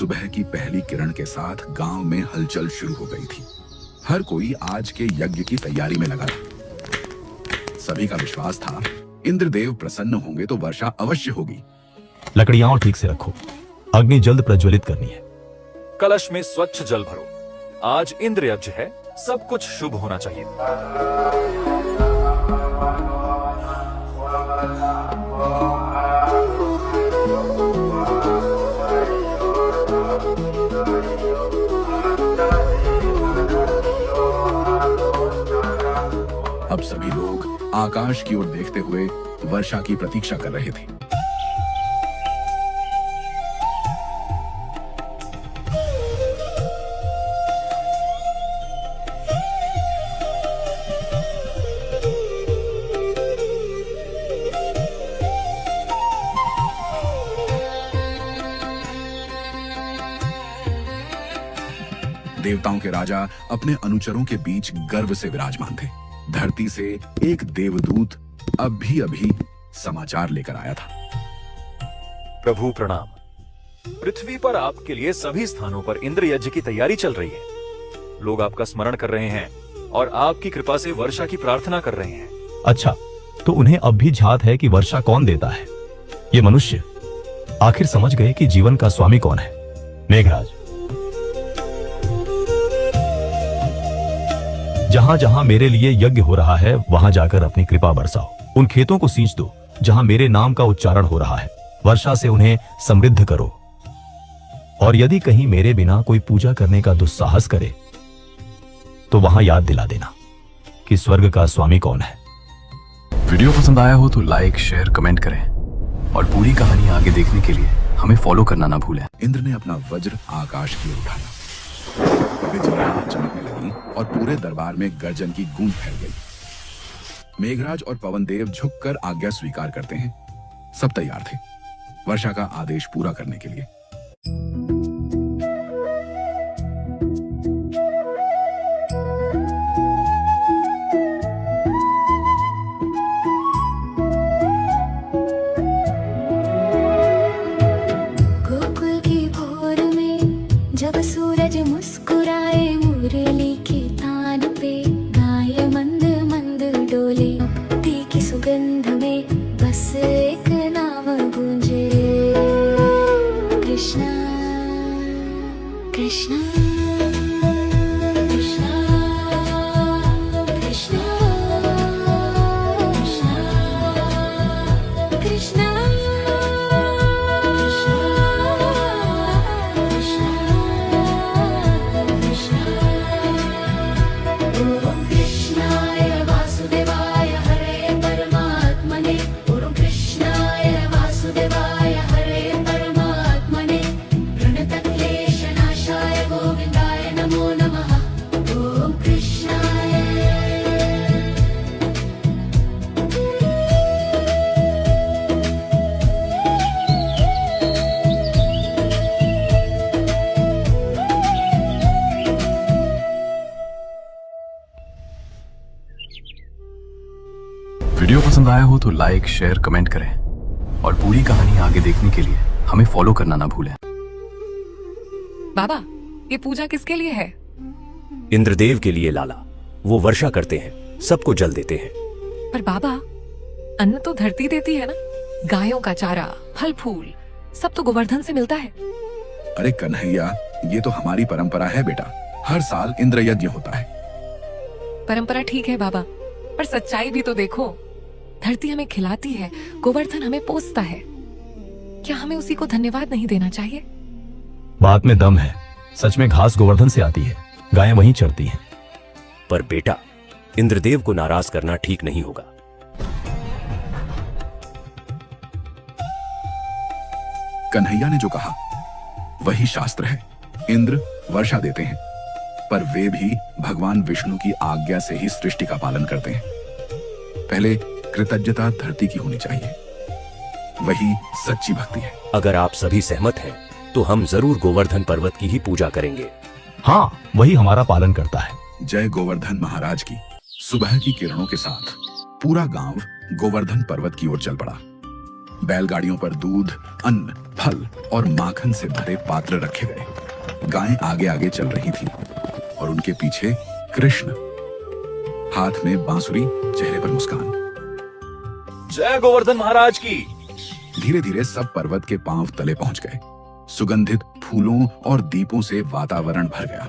सुबह की पहली किरण के साथ गांव में हलचल शुरू हो गई थी। हर कोई आज के यज्ञ की तैयारी में लगा था। सभी का विश्वास था इंद्रदेव प्रसन्न होंगे तो वर्षा अवश्य होगी। लकड़ियां और ठीक से रखो, अग्नि जल्द प्रज्वलित करनी है। कलश में स्वच्छ जल भरो। आज इंद्र यज्ञ है, सब कुछ शुभ होना चाहिए। अब सभी लोग आकाश की ओर देखते हुए वर्षा की प्रतीक्षा कर रहे थे। देवताओं के राजा अपने अनुचरों के बीच गर्व से विराजमान थे। धरती से एक देवदूत अभी समाचार लेकर आया था। प्रभु प्रणाम। पृथ्वी पर आपके लिए सभी स्थानों पर इंद्र यज्ञ की तैयारी चल रही है। लोग आपका स्मरण कर रहे हैं और आपकी कृपा से वर्षा की प्रार्थना कर रहे हैं। अच्छा, तो उन्हें अब भी झात है कि वर्षा कौन देता है। ये मनुष्य आखिर समझ गए कि जीवन का स्वामी कौन है। मेघराज, जहां जहां मेरे लिए यज्ञ हो रहा है वहां जाकर अपनी कृपा बरसाओ। उन खेतों को सींच दो जहां मेरे नाम का उच्चारण हो रहा है। वर्षा से उन्हें समृद्ध करो। और यदि कहीं मेरे बिना कोई पूजा करने का दुस्साहस करे तो वहां याद दिला देना कि स्वर्ग का स्वामी कौन है। वीडियो पसंद आया हो तो लाइक, शेयर, कमेंट करें और पूरी कहानी आगे देखने के लिए हमें फॉलो करना ना भूलें। इंद्र ने अपना वज्र आकाश की ओर उठाया। बिजलियां चमकने लगी और पूरे दरबार में गर्जन की गूंज फैल गई। मेघराज और पवनदेव झुककर आज्ञा स्वीकार करते हैं। सब तैयार थे वर्षा का आदेश पूरा करने के लिए। गोकुल की भोर में जब सूरज मुस्कुराए मुरली के तान पे, गाय मंद मंद डोले, भक्ति की सुगंध में बस एक नाम गूंजे, कृष्णा कृष्णा कृष्णा कृष्णा कृष्णा कृष्णा। ओम कृष्णाय वासुदेवाय हरे परमात्मने, ओम कृष्णाय वासुदेवाय हरे परमात्मने, प्रणतक्लेशनाशाय गोविन्दाय नमो नमः। ओम कृष्णाय। वीडियो पसंद आया हो तो लाइक, शेयर, कमेंट करें और पूरी कहानी आगे देखने के लिए हमें फॉलो करना ना भूलें। बाबा, ये पूजा किसके लिए है? इंद्रदेव के लिए लाला। वो वर्षा करते हैं, सबको जल देते हैं। पर बाबा, अन्न तो धरती देती है ना। गायों का चारा, फल फूल सब तो गोवर्धन से मिलता है। अरे कन्हैया, ये तो हमारी परंपरा है बेटा। हर साल इंद्र यज्ञ होता है। परंपरा ठीक है बाबा, पर सच्चाई भी तो देखो। धरती हमें खिलाती है, गोवर्धन हमें पोसता है। क्या हमें उसी को धन्यवाद नहीं देना चाहिए? बात में दम है। सच में घास गोवर्धन से आती है, गायें वहीं चरती हैं। पर बेटा, इंद्रदेव को नाराज करना ठीक नहीं होगा। कन्हैया ने जो कहा वही शास्त्र है। इंद्र वर्षा देते हैं, पर वे भी भगवान विष्णु की आज्ञा से ही सृष्टि का पालन करते हैं। पहले कृतज्ञता धरती की होनी चाहिए, वही सच्ची भक्ति है। अगर आप सभी सहमत हैं तो हम जरूर गोवर्धन पर्वत की ही पूजा करेंगे। हाँ, वही हमारा पालन करता है। जय गोवर्धन महाराज की। सुबह की किरणों के साथ पूरा गांव गोवर्धन पर्वत की ओर चल पड़ा। बैलगाड़ियों पर दूध, अन्न फल और माखन से भरे पात्र रखे गए। गायें आगे आगे चल रही थीं और उनके पीछे कृष्ण, हाथ में बांसुरी, चेहरे पर मुस्कान। जय गोवर्धन महाराज की। धीरे धीरे सब पर्वत के पांव तले पहुंच गए। सुगंधित फूलों और दीपों से वातावरण भर गया।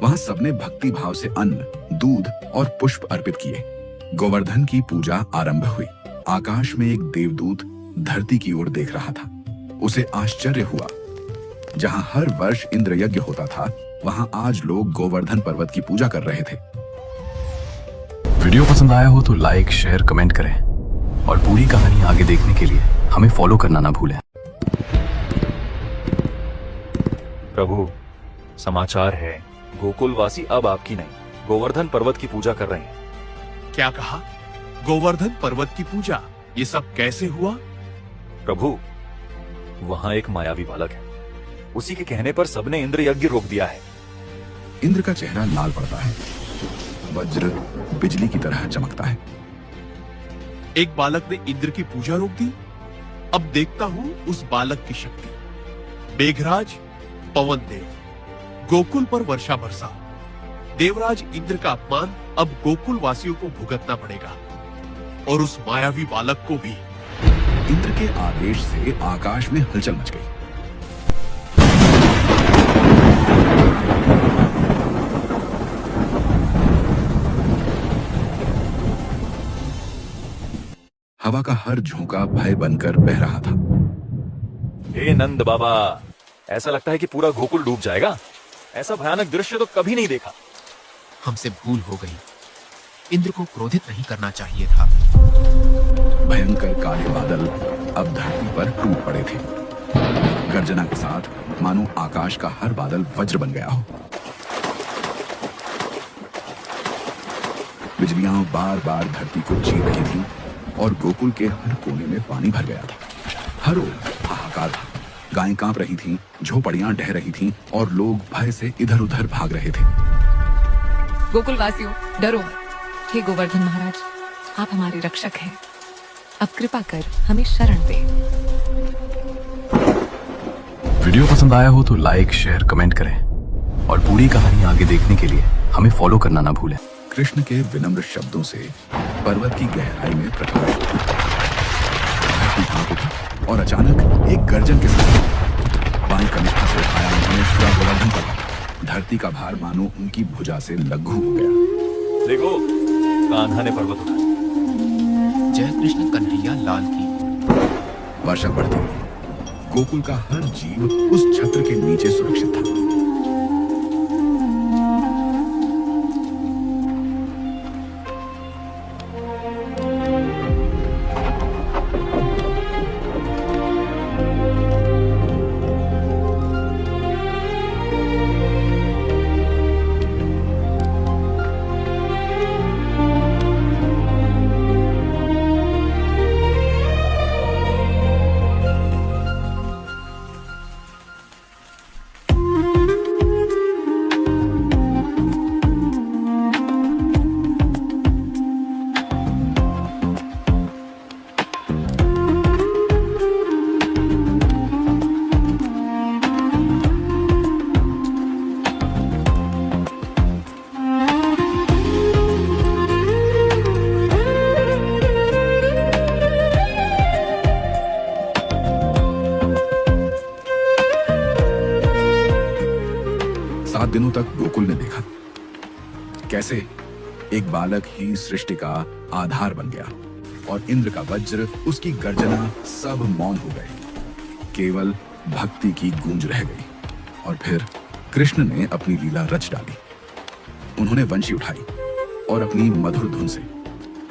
वहां सबने भक्ति भाव से अन्न, दूध और पुष्प अर्पित किए। गोवर्धन की पूजा आरंभ हुई। आकाश में एक देवदूत धरती की ओर देख रहा था। उसे आश्चर्य हुआ। जहां हर वर्ष इंद्र यज्ञ होता था, वहां आज लोग गोवर्धन पर्वत की पूजा कर रहे थे। वीडियो पसंद आया हो तो लाइक, शेयर, कमेंट करें और पूरी कहानी आगे देखने के लिए हमें फॉलो करना ना भूलें। प्रभु, समाचार है, गोकुलवासी अब आपकी नहीं, गोवर्धन पर्वत की पूजा कर रहे हैं। क्या कहा? गोवर्धन पर्वत की पूजा? ये सब कैसे हुआ? प्रभु, वहां एक मायावी बालक है। उसी के कहने पर सबने इंद्र यज्ञ रोक दिया है। इंद्र का चेहरा लाल पड़ता है। वज्र बिजली की तरह चमकता है। एक बालक ने इंद्र की पूजा रोक दी। अब देखता हूं उस बालक की शक्ति। मेघराज, पवन देव, गोकुल पर वर्षा बरसाओ। देवराज इंद्र का अपमान अब गोकुल वासियों को भुगतना पड़ेगा, और उस मायावी बालक को भी। इंद्र के आदेश से आकाश में हलचल मच गई। हवा का हर झोंका भय बनकर बह रहा था। हे नंद बाबा, ऐसा लगता है कि पूरा गोकुल डूब जाएगा। ऐसा भयानक दृश्य तो कभी नहीं देखा। हमसे भूल हो गई। इंद्र को क्रोधित नहीं करना चाहिए था। भयंकर काले बादल अब धरती पर टूट पड़े थे। गर्जना के साथ मानो आकाश का हर बादल वज्र बन गया हो। बिजलियां बार बार धरती को चीर रही थीं और गोकुल के हर कोने में पानी भर गया था। हर ओर हाहाकार था। गायें कांप रही थीं, झोपड़ियां ढह रही थीं और लोग भय से इधर उधर भाग रहे थे। गोकुलवासियों, डरो मत। हे गोवर्धन महाराज, आप हमारे रक्षक हैं। अब कृपा कर हमें शरण दे। वीडियो पसंद आया हो तो लाइक, शेयर, कमेंट करें और पूरी कहानी आगे देखने के लिए हमें फॉलो करना ना भूलें। कृष्ण के विनम्र शब्दों से पर्वत की गहराई में प्रकाश फूटा। धरती कांप उठी और अचानक एक गर्जन के साथ बाएं कनिष्ठा से उठाया उन्होंने पूरा गोवर्धन पर्वत। धरती का भार मानो उनकी भुजा से लघु हो गया। देखो, कान्हा ने पर्वत उठाया। जय कृष्ण कन्हैया लाल की। वर्षा बढ़ती गई। गोकुल का हर जीव उस छत्र के नीचे सुरक्षित था। दिनों तक गोकुल ने देखा कैसे एक बालक ही सृष्टि का आधार बन गया और इंद्र का वज्र, उसकी गर्जना, सब मौन हो गए। केवल भक्ति की गूंज रह गई। और फिर कृष्ण ने अपनी लीला रच डाली। उन्होंने वंशी उठाई और अपनी मधुर धुन से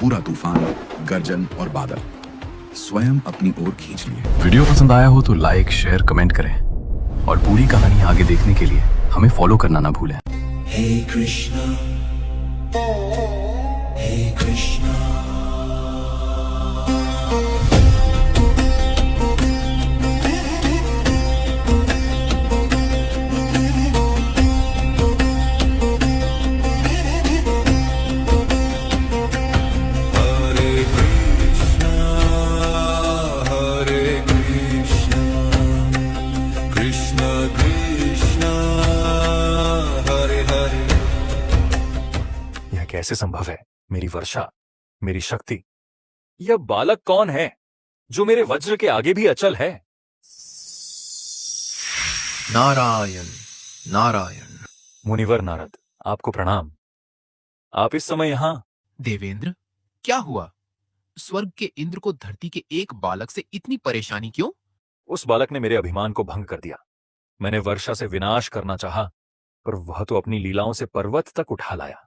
पूरा तूफान, गर्जन और बादल स्वयं अपनी ओर खींच लिए। वीडियो पसंद आया हो तो लाइक, शेयर, कमेंट करें और पूरी कहानी आगे देखने के लिए हमें फॉलो करना ना भूलें। हे कृष्णा, हे कृष्णा। हरे कृष्णा, हरे कृष्णा, कैसे संभव है? मेरी वर्षा, मेरी शक्ति, यह बालक कौन है जो मेरे वज्र के आगे भी अचल है? नारायण नारायण। मुनिवर नारद, आपको प्रणाम। आप इस समय यहां? देवेंद्र, क्या हुआ? स्वर्ग के इंद्र को धरती के एक बालक से इतनी परेशानी क्यों? उस बालक ने मेरे अभिमान को भंग कर दिया। मैंने वर्षा से विनाश करना चाहा, पर वह तो अपनी लीलाओं से पर्वत तक उठा लाया।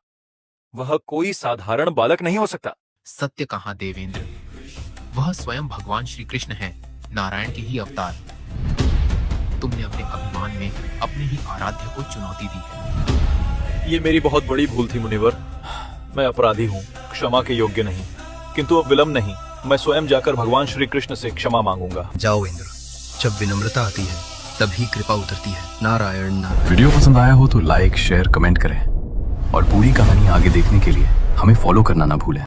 वह कोई साधारण बालक नहीं हो सकता। सत्य कहा देवेंद्र, वह स्वयं भगवान श्री कृष्ण है, नारायण के ही अवतार। तुमने अपने अभिमान में अपने ही आराध्य को चुनौती दी है। ये मेरी बहुत बड़ी भूल थी मुनिवर। मैं अपराधी हूँ, क्षमा के योग्य नहीं। किंतु अब विलंब नहीं, मैं स्वयं जाकर भगवान श्री कृष्ण से क्षमा मांगूंगा। जाओ इंद्र, जब विनम्रता आती है तभी कृपा उतरती है। नारायण नारायण। वीडियो पसंद आया हो तो लाइक शेयर कमेंट करें और पूरी कहानी आगे देखने के लिए हमें फॉलो करना ना भूलें।